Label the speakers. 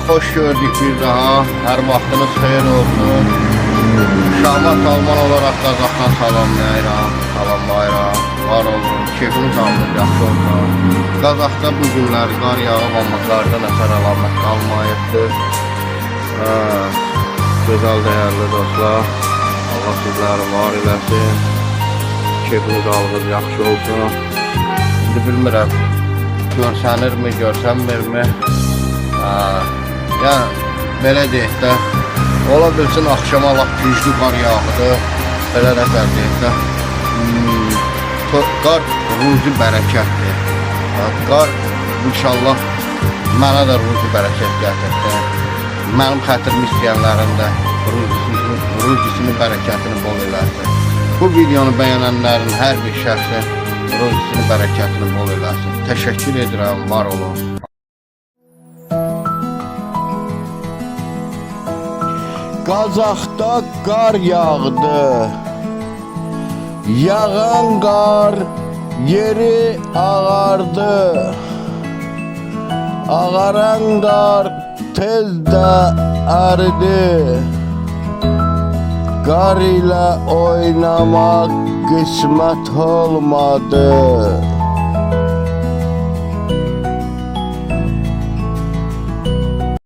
Speaker 1: hoş gördük bir daha. Her vaxtınız xeyir olsun. Şahmat Alman olarak Qazaxdan salamlayıram. Salamlayıram. Var olun. Keyfiniz alınır, yaxşı olsun. Qazaxda bu günlər qar yağıb, ammatlardan əsər əlamət qalmayıbdır. Gözəl, dəyərli dostlar. Allah sizləri var eləsin. Keyfiniz alınır, yaxşı olsun. İndi bilmirəm, görsənirmi, görsənmirmi? Yəni, belə deyək də, ola bilsin axşama lap güclü qar yağıdır. Belə nəzər deyək də, qar ruzi bərəkətdir. Qar inşallah mənə də ruzi bərəkət gətirdi. Mənim xətrimi istəyənlərin də ruzisini, bərəkətini bol eləsin. Bu videonu bəyənənlərin hər bir şəxsi ruzisini, bərəkətini bol eləsin. Təşəkkür edirəm, var olun. Qazaxda qar yağdı. Yağan qar yeri ağardı. Ağaran qar tez də əridi. Qar ilə oynamaq qismət olmadı.